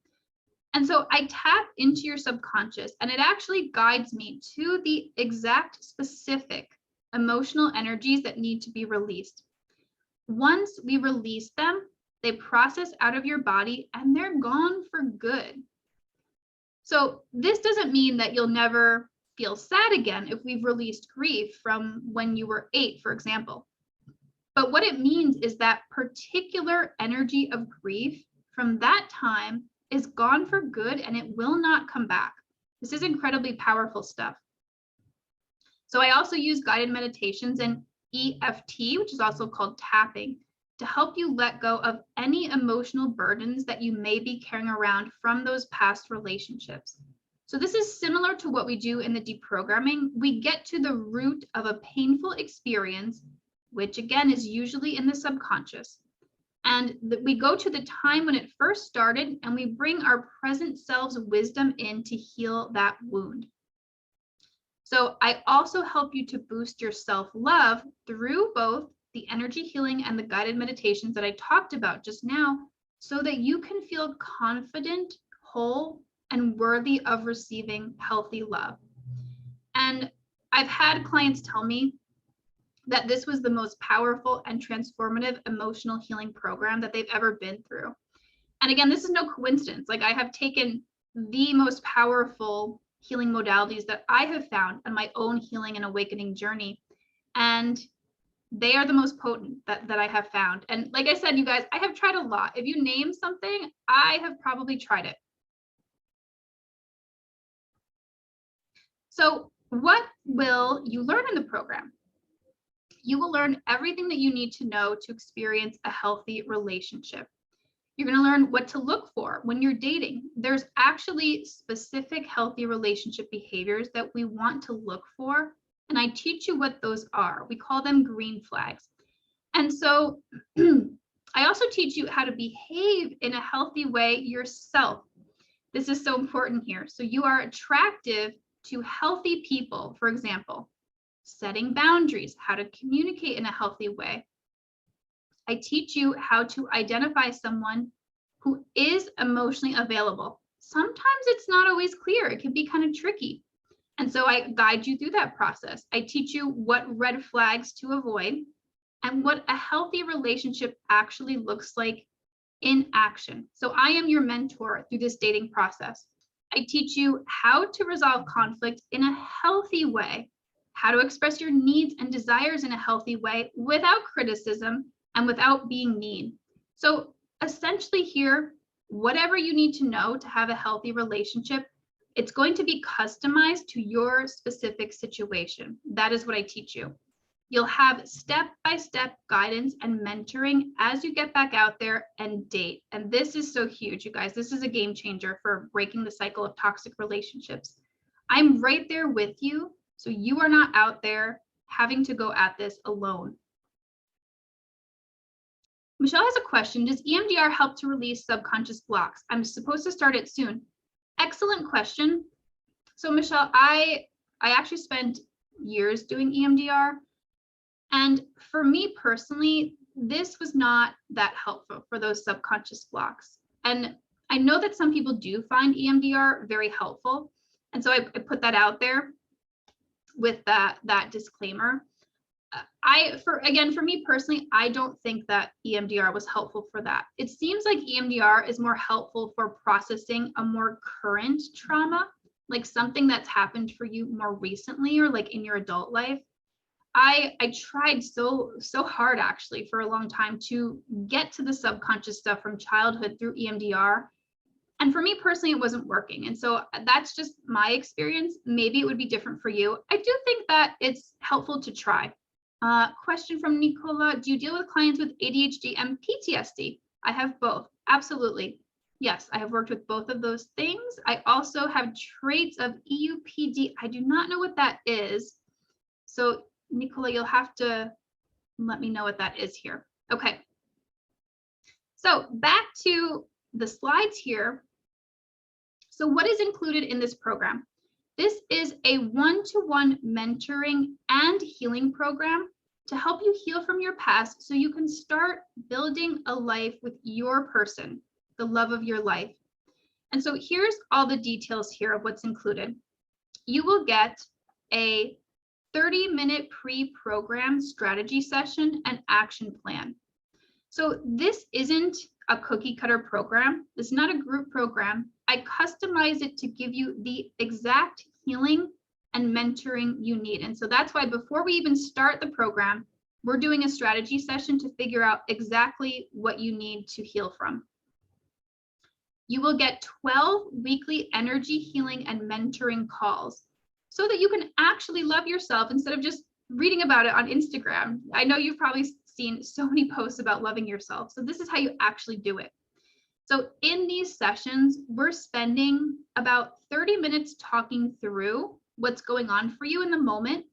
And so I tap into your subconscious and it actually guides me to the exact specific emotional energies that need to be released. Once we release them, they process out of your body and they're gone for good. So this doesn't mean that you'll never feel sad again if we've released grief from when you were 8, for example. But what it means is that particular energy of grief from that time is gone for good and it will not come back. This is incredibly powerful stuff. So I also use guided meditations and EFT, which is also called tapping, to help you let go of any emotional burdens that you may be carrying around from those past relationships. So this is similar to what we do in the deprogramming. We get to the root of a painful experience, which again is usually in the subconscious. And we go to the time when it first started and we bring our present selves wisdom in to heal that wound. So I also help you to boost your self-love through both the energy healing and the guided meditations that I talked about just now, so that you can feel confident, whole, and worthy of receiving healthy love. And I've had clients tell me that this was the most powerful and transformative emotional healing program that they've ever been through. And again, this is no coincidence. Like, I have taken the most powerful healing modalities that I have found on my own healing and awakening journey, and they are the most potent that I have found. And like I said, you guys, I have tried a lot. If you name something, I have probably tried it. So what will you learn in the program? You will learn everything that you need to know to experience a healthy relationship. You're going to learn what to look for when you're dating. There's actually specific healthy relationship behaviors that we want to look for, and I teach you what those are. We call them green flags. And so I also teach you how to behave in a healthy way yourself. This is so important here. So you are attractive to healthy people, for example, setting boundaries, how to communicate in a healthy way. I teach you how to identify someone who is emotionally available. Sometimes it's not always clear. It can be kind of tricky. And so I guide you through that process. I teach you what red flags to avoid and what a healthy relationship actually looks like in action. So I am your mentor through this dating process. I teach you how to resolve conflict in a healthy way, how to express your needs and desires in a healthy way without criticism and without being mean. So essentially here, whatever you need to know to have a healthy relationship, it's going to be customized to your specific situation. That is what I teach you. You'll have step-by-step guidance and mentoring as you get back out there and date. And this is so huge, you guys. This is a game changer for breaking the cycle of toxic relationships. I'm right there with you, so you are not out there having to go at this alone. Michelle has a question. Does EMDR help to release subconscious blocks? I'm supposed to start it soon. Excellent question. So Michelle, I actually spent years doing EMDR. And for me personally, this was not that helpful for those subconscious blocks. And I know that some people do find EMDR very helpful. And so I put that out there with that disclaimer. For me personally, I don't think that EMDR was helpful for that. It seems like EMDR is more helpful for processing a more current trauma, like something that's happened for you more recently or like in your adult life. I tried so hard actually for a long time to get to the subconscious stuff from childhood through EMDR. And for me personally, it wasn't working. And so that's just my experience. Maybe it would be different for you. I do think that it's helpful to try. Question from Nicola, do you deal with clients with ADHD and PTSD? I have both, absolutely. Yes, I have worked with both of those things. I also have traits of EUPD. I do not know what that is. So Nicola, you'll have to let me know what that is here. Okay. So back to the slides here. So what is included in this program? This is a one-to-one mentoring and healing program to help you heal from your past so you can start building a life with your person, the love of your life. And so here's all the details here of what's included. You will get a 30-minute pre-program strategy session and action plan. So this isn't a cookie cutter program. It's not a group program. I customize it to give you the exact healing and mentoring you need. And so that's why before we even start the program, we're doing a strategy session to figure out exactly what you need to heal from. You will get 12 weekly energy healing and mentoring calls so that you can actually love yourself instead of just reading about it on Instagram. I know you've probably seen so many posts about loving yourself. So this is how you actually do it. So in these sessions, we're spending about 30 minutes talking through what's going on for you in the moment.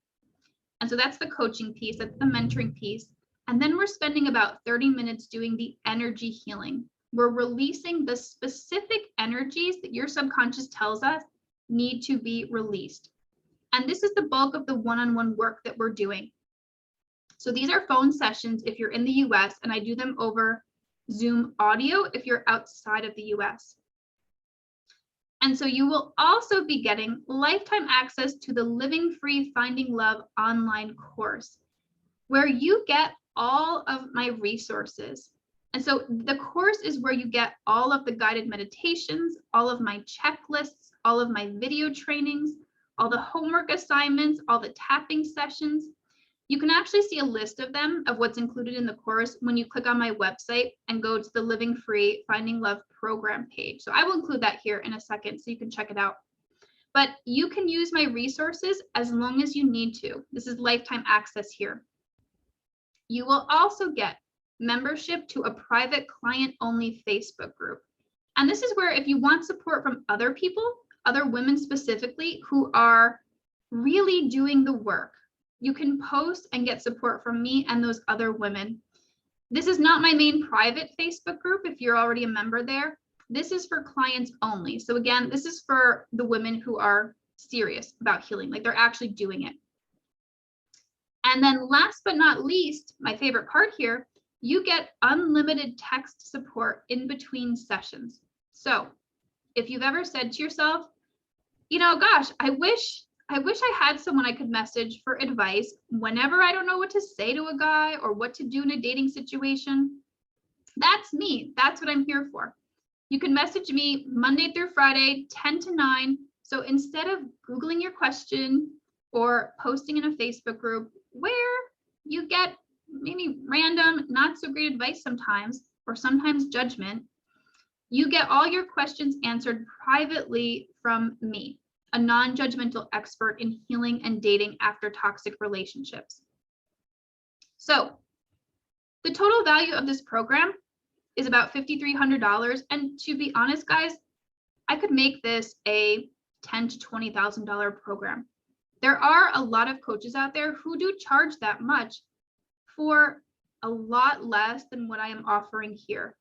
And so that's the coaching piece, that's the mentoring piece. And then we're spending about 30 minutes doing the energy healing. We're releasing the specific energies that your subconscious tells us need to be released. And this is the bulk of the one-on-one work that we're doing. So these are phone sessions if you're in the US, and I do them over Zoom audio if you're outside of the US. And so you will also be getting lifetime access to the Living Free Finding Love online course, where you get all of my resources. And so the course is where you get all of the guided meditations, all of my checklists, all of my video trainings, all the homework assignments, all the tapping sessions. You can actually see a list of them, of what's included in the course, when you click on my website and go to the Living Free Finding Love program page. So I will include that here in a second so you can check it out. But you can use my resources as long as you need to. This is lifetime access here. You will also get membership to a private client-only Facebook group. And this is where if you want support from other people, other women specifically, who are really doing the work, you can post and get support from me and those other women. This is not my main private Facebook group if you're already a member there. This is for clients only. So again, this is for the women who are serious about healing, like they're actually doing it. And then last but not least, my favorite part here, you get unlimited text support in between sessions. So if you've ever said to yourself, you know, gosh, I wish I had someone I could message for advice whenever I don't know what to say to a guy or what to do in a dating situation. That's me. That's what I'm here for. You can message me Monday through Friday, 10 to 9. So instead of Googling your question or posting in a Facebook group where you get maybe random, not so great advice sometimes, or sometimes judgment, you get all your questions answered privately from me, a non-judgmental expert in healing and dating after toxic relationships. So the total value of this program is about $5,300. And to be honest, guys, I could make this a $10,000 to $20,000 program. There are a lot of coaches out there who do charge that much for a lot less than what I am offering here.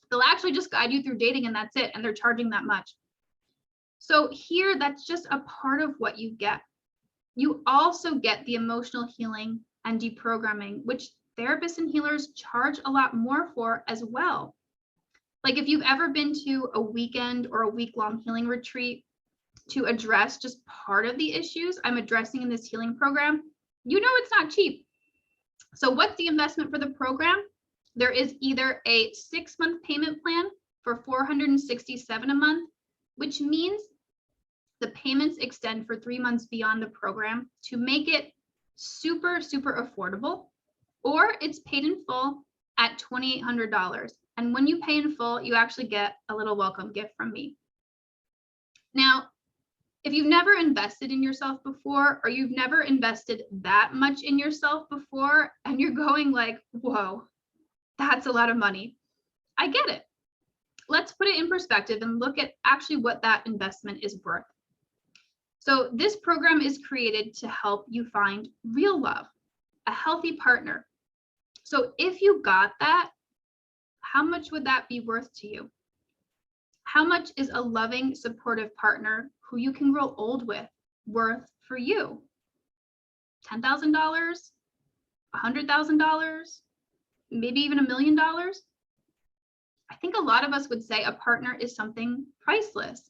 They'll actually just guide you through dating and that's it, and they're charging that much. So here, that's just a part of what you get. You also get the emotional healing and deprogramming, which therapists and healers charge a lot more for as well. Like if you've ever been to a weekend or a week-long healing retreat to address just part of the issues I'm addressing in this healing program, you know it's not cheap. So what's the investment for the program? There is either a 6-month payment plan for $467 a month, which means the payments extend for 3 months beyond the program to make it super, super affordable, or it's paid in full at $2,800. And when you pay in full, you actually get a little welcome gift from me. Now, if you've never invested in yourself before, or you've never invested that much in yourself before, and you're going like, whoa, that's a lot of money, I get it. Let's put it in perspective and look at actually what that investment is worth. So this program is created to help you find real love, a healthy partner. So if you got that, how much would that be worth to you? How much is a loving, supportive partner who you can grow old with worth for you? $10,000? $100,000? Maybe even $1 million? I think a lot of us would say a partner is something priceless.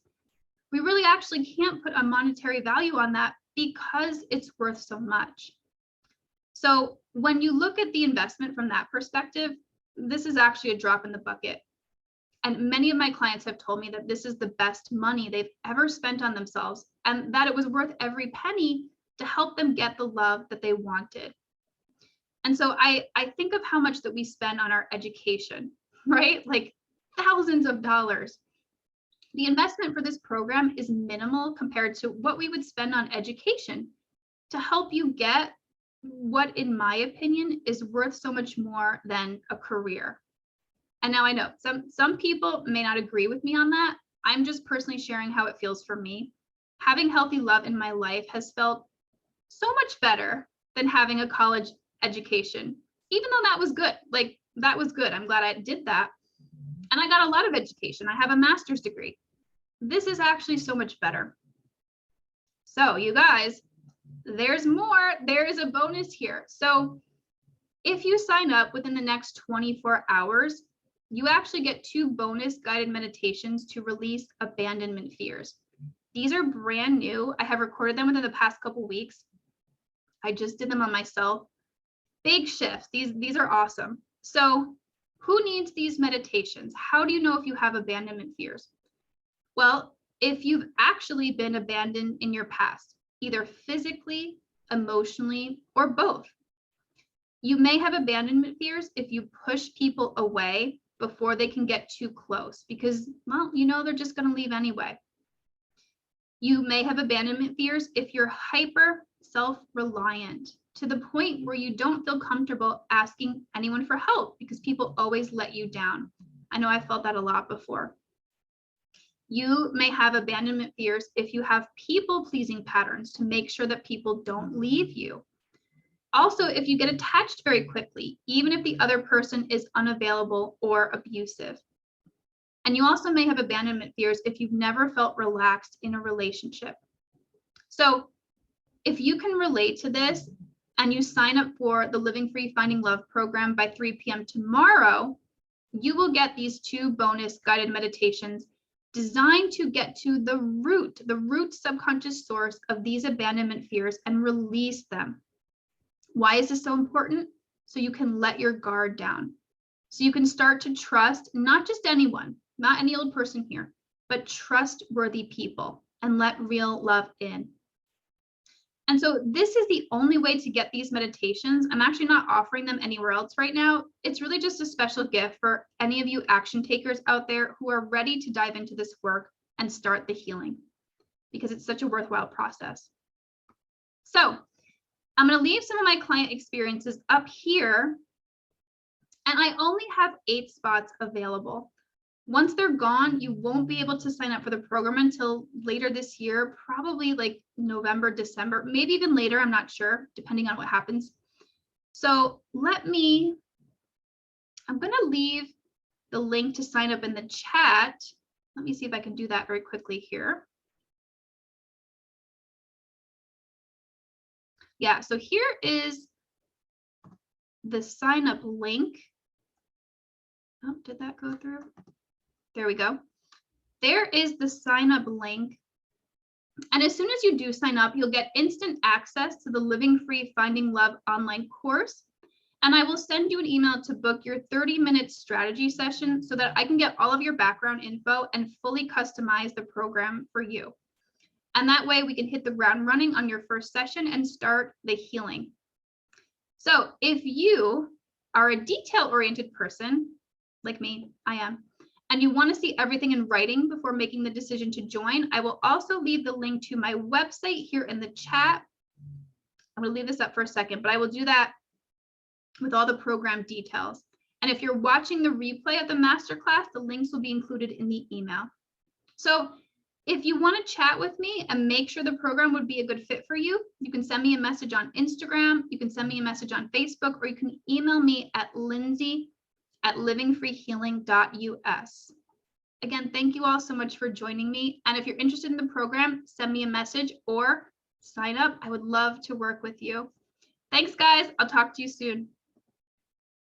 We really actually can't put a monetary value on that because it's worth so much. So when you look at the investment from that perspective, this is actually a drop in the bucket. And many of my clients have told me that this is the best money they've ever spent on themselves, and that it was worth every penny to help them get the love that they wanted. And so I think of how much that we spend on our education, right? Like thousands of dollars. The investment for this program is minimal compared to what we would spend on education to help you get what, in my opinion, is worth so much more than a career. And now I know some people may not agree with me on that. I'm just personally sharing how it feels for me. Having healthy love in my life has felt so much better than having a college education, even though that was good. Like, that was good. I'm glad I did that. And I got a lot of education. I have a master's degree. This is actually so much better. So you guys, there's more. There is a bonus here. So if you sign up within the next 24 hours, you actually get 2 bonus guided meditations to release abandonment fears. These are brand new. I have recorded them within the past couple weeks. I just did them on myself. Big shifts. These are awesome. So who needs these meditations? How do you know if you have abandonment fears? Well, if you've actually been abandoned in your past, either physically, emotionally, or both. You may have abandonment fears if you push people away before they can get too close because, well, you know they're just going to leave anyway. You may have abandonment fears if you're hyper self-reliant to the point where you don't feel comfortable asking anyone for help because people always let you down. I know I felt that a lot before. You may have abandonment fears if you have people-pleasing patterns to make sure that people don't leave you. Also, if you get attached very quickly, even if the other person is unavailable or abusive. And you also may have abandonment fears if you've never felt relaxed in a relationship. So if you can relate to this and you sign up for the Living Free Finding Love program by 3 p.m. tomorrow, you will get these 2 bonus guided meditations designed to get to the root subconscious source of these abandonment fears and release them. Why is this so important? So you can let your guard down. So you can start to trust not just anyone, not any old person here, but trustworthy people and let real love in. And so this is the only way to get these meditations. I'm actually not offering them anywhere else right now. It's really just a special gift for any of you action takers out there who are ready to dive into this work and start the healing because it's such a worthwhile process. So I'm going to leave some of my client experiences up here, and I only have 8 spots available. Once they're gone, you won't be able to sign up for the program until later this year, probably like November, December, maybe even later. I'm not sure, depending on what happens. So I'm going to leave the link to sign up in the chat. Let me see if I can do that very quickly here. Yeah, so here is the sign up link. Oh, did that go through? There we go. There is the sign up link. And as soon as you do sign up, you'll get instant access to the Living Free Finding Love online course. And I will send you an email to book your 30-minute strategy session so that I can get all of your background info and fully customize the program for you. And that way we can hit the ground running on your first session and start the healing. So if you are a detail-oriented person, like me, I am, and you want to see everything in writing before making the decision to join, I will also leave the link to my website here in the chat. I'm going to leave this up for a second, but I will do that with all the program details. And if you're watching the replay of the masterclass, the links will be included in the email. So if you want to chat with me and make sure the program would be a good fit for you, you can send me a message on Instagram, you can send me a message on Facebook, or you can email me at lindsay@livingfreehealing.us. Again, thank you all so much for joining me. And if you're interested in the program, send me a message or sign up. I would love to work with you. Thanks, guys. I'll talk to you soon.